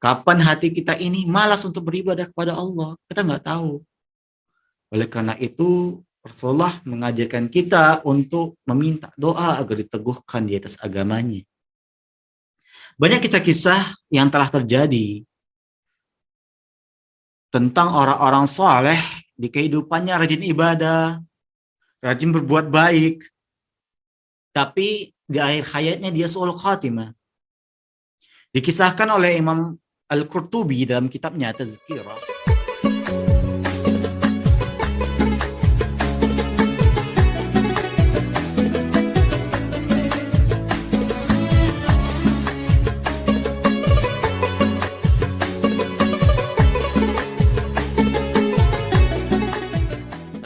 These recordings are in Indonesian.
Kapan hati kita ini malas untuk beribadah kepada Allah? Kita nggak tahu. Oleh karena itu, Rasulullah mengajarkan kita untuk meminta doa agar diteguhkan di atas agamanya. Banyak kisah-kisah yang telah terjadi tentang orang-orang soleh di kehidupannya rajin ibadah, rajin berbuat baik, tapi di akhir hayatnya dia su'ul khatimah. Dikisahkan oleh Imam Al-Qurtubi dalam kitabnya Tazkirah.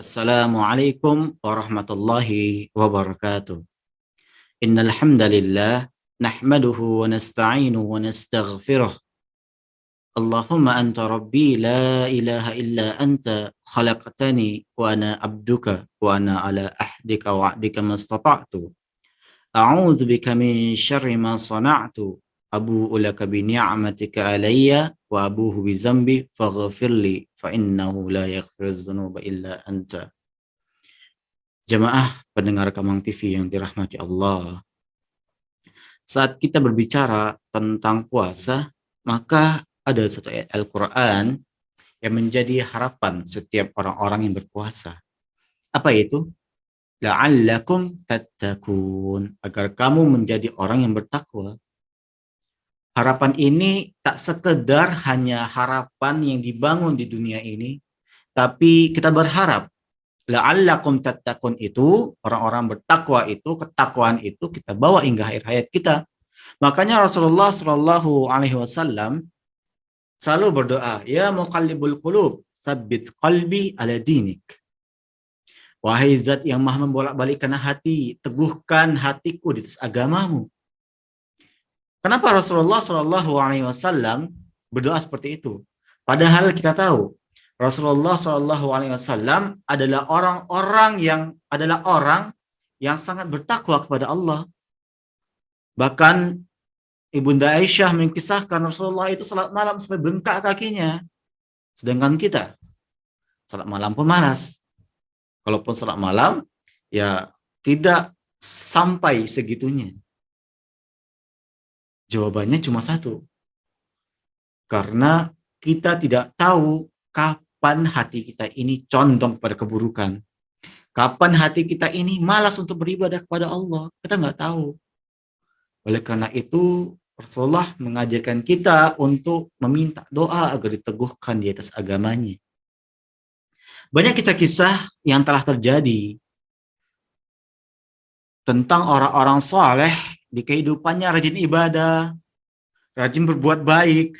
Assalamualaikum warahmatullahi wabarakatuh. Innal hamdalillah nahmaduhu wa nasta'inuhu wa nastaghfiruh. Allahumma anta rabbi la ilaha illa anta khalaqtani wa ana abduka wa ana ala ahdika wa wa'dika mastata'tu. A'udzu bika min syarri ma sana'tu. Abu'u laka bi ni'matika alayya wa abuhu bi zambi faghfirli fa innahu la yaghfiruz dzunuba illa anta. Jamaah pendengar Kamang TV yang dirahmati Allah. Saat kita berbicara tentang puasa, maka ada satu ayat Al-Quran yang menjadi harapan setiap orang-orang yang berpuasa. Apa itu? La'allakum tattaqun, agar kamu menjadi orang yang bertakwa. Harapan ini tak sekedar hanya harapan yang dibangun di dunia ini, tapi kita berharap la'allakum tattaqun itu, orang-orang bertakwa itu, ketakwaan itu kita bawa hingga akhir hayat kita. Makanya Rasulullah Shallallahu Alaihi Wasallam selalu berdoa, ya muqallibul qulub, tsabbit qalbi ala dinik. Wahai zat yang maha membolak-balikkan hati, teguhkan hatiku di atas agamamu. Kenapa Rasulullah Shallallahu Alaihi Wasallam berdoa seperti itu? Padahal kita tahu Rasulullah Shallallahu Alaihi Wasallam adalah orang yang sangat bertakwa kepada Allah. Bahkan Ibunda Aisyah mengkisahkan Rasulullah itu salat malam sampai bengkak kakinya. Sedangkan kita salat malam pun malas. Kalaupun salat malam, ya tidak sampai segitunya. Jawabannya cuma satu. Karena kita tidak tahu kapan hati kita ini condong pada keburukan. Kapan hati kita ini malas untuk beribadah kepada Allah. Kita nggak tahu. Oleh karena itu, Rasulullah mengajarkan kita untuk meminta doa agar diteguhkan di atas agamanya. Banyak kisah-kisah yang telah terjadi tentang orang-orang soleh di kehidupannya rajin ibadah, rajin berbuat baik,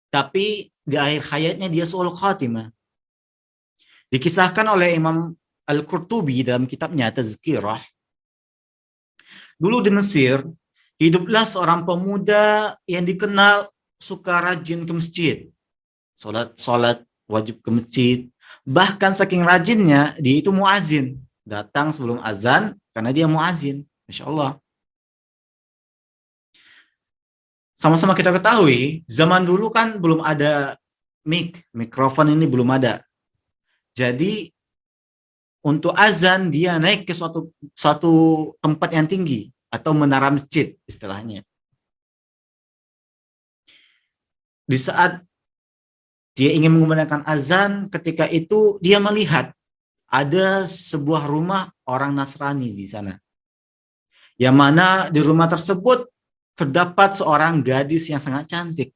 tapi di akhir hayatnya dia su'ul khatimah. Dikisahkan oleh Imam Al-Qurtubi dalam kitabnya Tazkirah. Dulu di Mesir, hiduplah seorang pemuda yang dikenal suka rajin ke masjid. Salat wajib ke masjid. Bahkan saking rajinnya, dia itu muazin. Datang sebelum azan karena dia muazin. Masya Allah. Sama-sama kita ketahui, zaman dulu kan belum ada mikrofon ini belum ada. Jadi untuk azan dia naik ke suatu tempat yang tinggi atau menara masjid istilahnya. Di saat dia ingin mengumandangkan azan, ketika itu dia melihat ada sebuah rumah orang Nasrani di sana. Yang mana di rumah tersebut terdapat seorang gadis yang sangat cantik.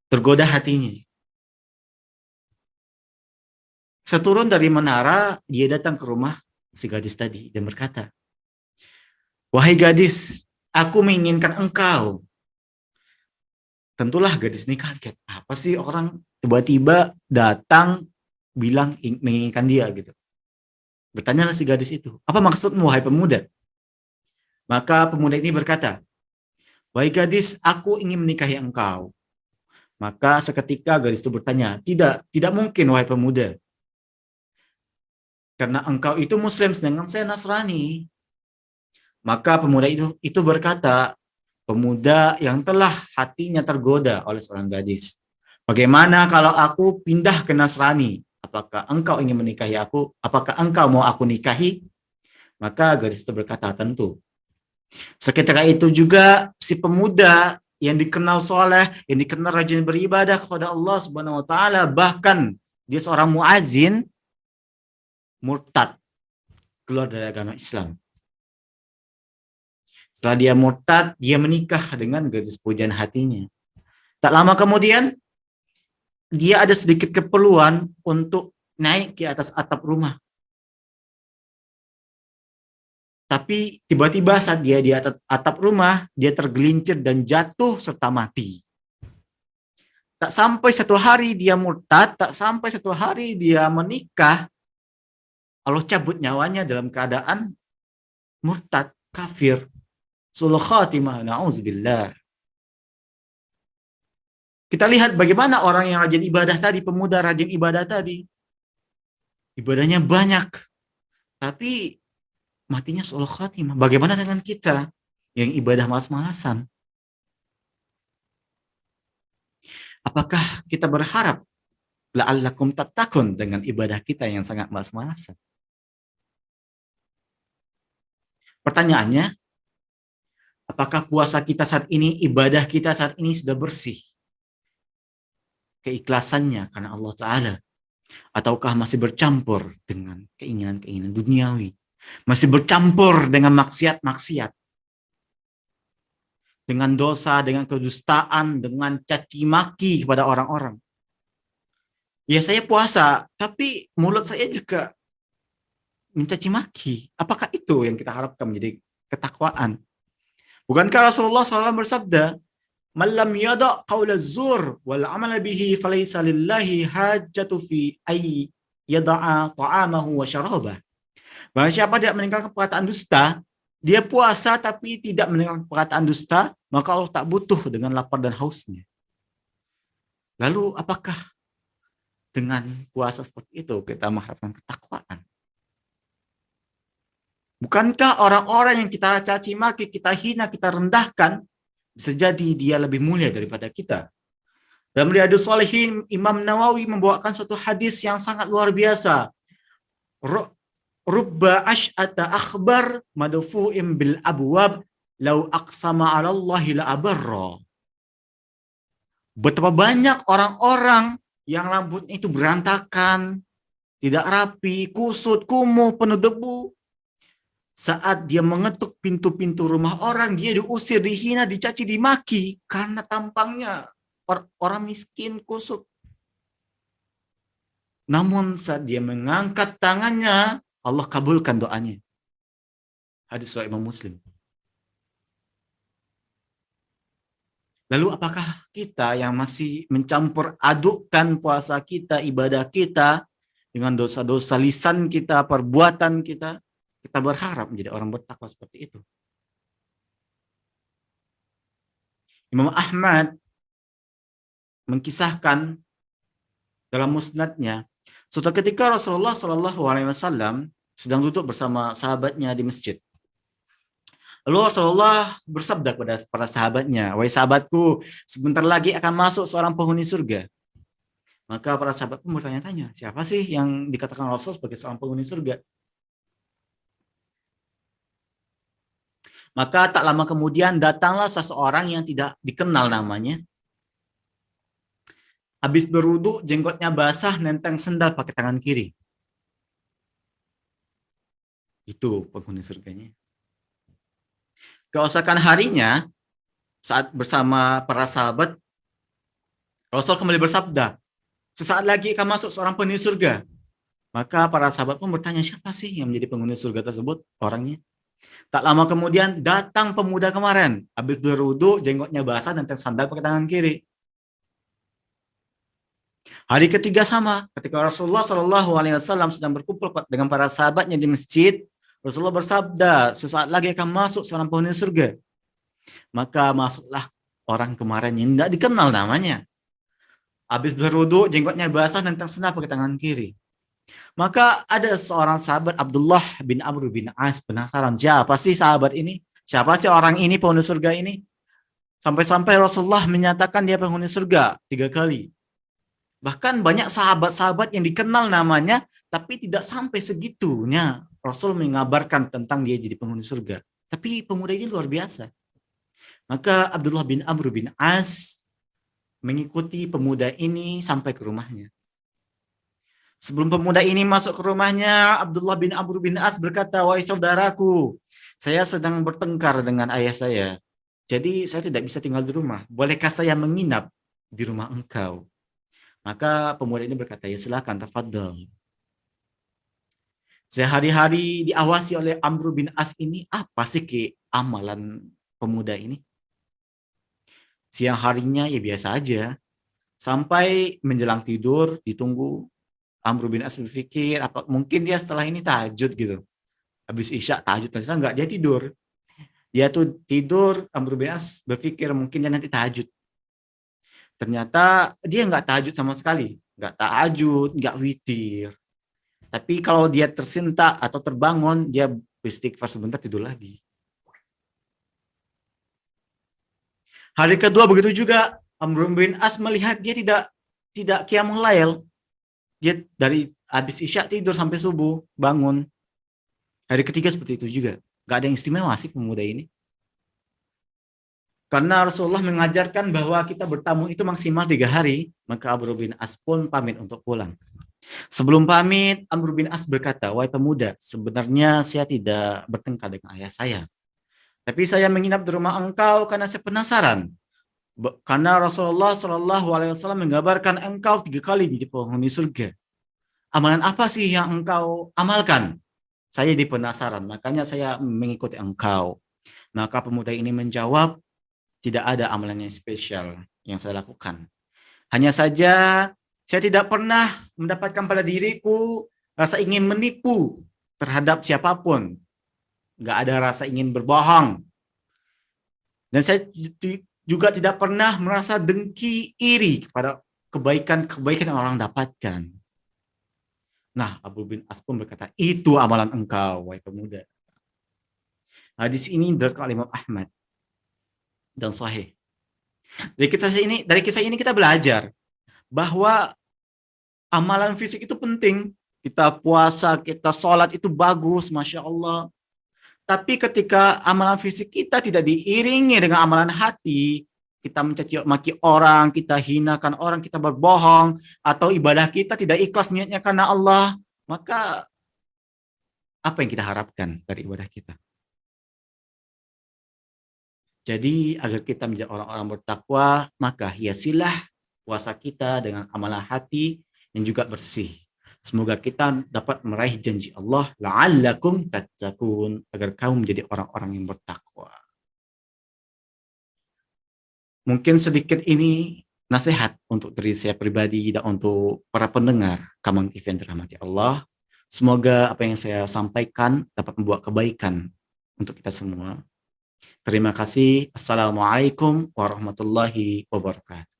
Tergoda hatinya. Seturun dari menara, dia datang ke rumah si gadis tadi dan berkata, wahai gadis, aku menginginkan engkau. Tentulah gadis ini kaget. Apa sih orang tiba-tiba datang bilang menginginkan dia gitu. Bertanyalah si gadis itu, apa maksudmu wahai pemuda? Maka pemuda ini berkata, wahai gadis, aku ingin menikahi engkau. Maka seketika gadis itu bertanya, tidak mungkin wahai pemuda. Karena engkau itu Muslim sedangkan saya Nasrani. Maka pemuda itu berkata, pemuda yang telah hatinya tergoda oleh seorang gadis. Bagaimana kalau aku pindah ke Nasrani? Apakah engkau ingin menikahi aku? Apakah engkau mau aku nikahi? Maka gadis itu berkata, tentu. Seketika itu juga si pemuda yang dikenal soleh, yang dikenal rajin beribadah kepada Allah Subhanahu wa taala, bahkan dia seorang muazin, murtad, keluar dari agama Islam. Setelah dia murtad, dia menikah dengan gadis pujaan hatinya. Tak lama kemudian, dia ada sedikit keperluan untuk naik ke atas atap rumah. Tapi tiba-tiba saat dia di atap rumah, dia tergelincir dan jatuh serta mati. Tak sampai satu hari dia murtad, tak sampai satu hari dia menikah, Allah cabut nyawanya dalam keadaan murtad, kafir. Sul khatimah, na'udzubillah. Kita lihat bagaimana orang yang rajin ibadah tadi, pemuda rajin ibadah tadi. Ibadahnya banyak, tapi matinya sul khatimah. Bagaimana dengan kita yang ibadah malas-malasan? Apakah kita berharap la'allakum tattaqun dengan ibadah kita yang sangat malas-malasan? Pertanyaannya, apakah puasa kita saat ini, ibadah kita saat ini sudah bersih? Keikhlasannya karena Allah Ta'ala. Ataukah masih bercampur dengan keinginan-keinginan duniawi? Masih bercampur dengan maksiat-maksiat? Dengan dosa, dengan kedustaan, dengan caci maki kepada orang-orang. Ya saya puasa, tapi mulut saya juga mencaci maki. Apakah itu yang kita harapkan menjadi ketakwaan? Bukankah Rasulullah SAW bersabda, "Man lam yada' qaula zur wal 'amala bihi falaysa lillahi hajjatu fi ay yada'a ta'amahu wa syarabah." Barang siapa tidak meninggalkan perkataan dusta, dia puasa tapi tidak meninggalkan perkataan dusta, maka Allah tak butuh dengan lapar dan hausnya. Lalu apakah dengan puasa seperti itu kita mengharapkan ketakwaan? Bukankah orang-orang yang kita caci maki, kita hina, kita rendahkan, bisa jadi dia lebih mulia daripada kita? Dalam Riyadhus Shalihin, Imam Nawawi membawakan suatu hadis yang sangat luar biasa. Rubba ash'ata akhbar madfu'im bil abwab law aqsama 'ala Allahi la abarra. Betapa banyak orang-orang yang rambutnya itu berantakan, tidak rapi, kusut, kumuh, penuh debu. Saat dia mengetuk pintu-pintu rumah orang, dia diusir, dihina, dicaci, dimaki karena tampangnya orang miskin, kusut. Namun saat dia mengangkat tangannya, Allah kabulkan doanya. Hadis riwayat Imam Muslim. Lalu apakah kita yang masih mencampur adukkan puasa kita, ibadah kita dengan dosa-dosa lisan kita, perbuatan kita, kita berharap menjadi orang bertakwa seperti itu? Imam Ahmad mengisahkan dalam musnadnya, suatu ketika Rasulullah SAW sedang duduk bersama sahabatnya di masjid. Lalu Rasulullah bersabda kepada para sahabatnya, "Wahai sahabatku, sebentar lagi akan masuk seorang penghuni surga." Maka para sahabat pun bertanya-tanya, siapa sih yang dikatakan Rasul sebagai seorang penghuni surga? Maka tak lama kemudian datanglah seseorang yang tidak dikenal namanya. Habis berwudu, jenggotnya basah, nenteng sendal pakai tangan kiri. Itu penghuni surganya. Keesokan harinya, saat bersama para sahabat, Rasul kembali bersabda, "Sesaat lagi akan masuk seorang penghuni surga." Maka para sahabat pun bertanya, siapa sih yang menjadi penghuni surga tersebut orangnya? Tak lama kemudian datang pemuda kemarin, habis berwudu, jenggotnya basah dan sandal pakai tangan kiri. Hari ketiga sama, ketika Rasulullah SAW sedang berkumpul dengan para sahabatnya di masjid, Rasulullah bersabda, sesaat lagi akan masuk seorang penghuni surga. Maka masuklah orang kemarin yang tidak dikenal namanya. Habis berwudu, jenggotnya basah dan sandal pakai tangan kiri. Maka ada seorang sahabat Abdullah bin Amr bin As penasaran, siapa sih sahabat ini? Siapa sih orang ini penghuni surga ini? Sampai-sampai Rasulullah menyatakan dia penghuni surga 3 kali. Bahkan banyak sahabat-sahabat yang dikenal namanya, tapi tidak sampai segitunya Rasul mengabarkan tentang dia jadi penghuni surga. Tapi pemuda ini luar biasa. Maka Abdullah bin Amr bin As mengikuti pemuda ini sampai ke rumahnya. Sebelum pemuda ini masuk ke rumahnya, Abdullah bin Amr bin As berkata, "Wahai saudaraku, saya sedang bertengkar dengan ayah saya. Jadi saya tidak bisa tinggal di rumah. Bolehkah saya menginap di rumah engkau?" Maka pemuda ini berkata, "Ya silakan, tafadhol." Sehari-hari diawasi oleh Amr bin As ini, apa sih amalan pemuda ini? Siang harinya ya biasa aja. Sampai menjelang tidur, ditunggu. Amr bin As berpikir, apa mungkin dia setelah ini tahajud gitu. Habis Isya tahajud, ternyata enggak, dia tidur. Dia tuh tidur, Amr bin As berpikir mungkin dia nanti tahajud. Ternyata dia enggak tahajud sama sekali. Enggak tahajud, enggak witir. Tapi kalau dia tersinta atau terbangun, dia beristighfar sebentar, tidur lagi. Hari kedua begitu juga, Amr bin As melihat dia tidak qiyamul lail. Dia dari habis Isya tidur sampai subuh, bangun. Hari ketiga seperti itu juga. Gak ada yang istimewa sih pemuda ini. Karena Rasulullah mengajarkan bahwa kita bertamu itu maksimal 3 hari, maka Amr bin As pun pamit untuk pulang. Sebelum pamit, Amr bin As berkata, "Wahai pemuda, sebenarnya saya tidak bertengkar dengan ayah saya. Tapi saya menginap di rumah engkau karena saya penasaran. Karena Rasulullah Shallallahu Alaihi Wasallam mengabarkan engkau 3 kali di penghuni surga. Amalan apa sih yang engkau amalkan? Saya jadi penasaran, makanya saya mengikuti engkau." Maka pemuda ini menjawab, "Tidak ada amalan yang spesial yang saya lakukan. Hanya saja saya tidak pernah mendapatkan pada diriku rasa ingin menipu terhadap siapapun. Nggak ada rasa ingin berbohong. Dan saya juga tidak pernah merasa dengki, iri kepada kebaikan-kebaikan yang orang dapatkan." Nah, Abu bin As pun berkata, "Itu amalan engkau, wahai pemuda." Hadis ini diriwayatkan Imam Ahmad dan sahih. Dari kisah ini kita belajar bahwa amalan fisik itu penting. Kita puasa, kita sholat itu bagus, Masya Allah. Tapi ketika amalan fisik kita tidak diiringi dengan amalan hati, kita mencaci maki orang, kita hinakan orang, kita berbohong, atau ibadah kita tidak ikhlas niatnya karena Allah, maka apa yang kita harapkan dari ibadah kita? Jadi agar kita menjadi orang-orang bertakwa, maka hiasilah puasa kita dengan amalan hati yang juga bersih. Semoga kita dapat meraih janji Allah, la'allakum tattaqun, agar kamu menjadi orang-orang yang bertakwa. Mungkin sedikit ini nasihat untuk diri saya pribadi dan untuk para pendengar Kamang TV yang dirahmati Allah. Semoga apa yang saya sampaikan dapat membawa kebaikan untuk kita semua. Terima kasih. Assalamualaikum warahmatullahi wabarakatuh.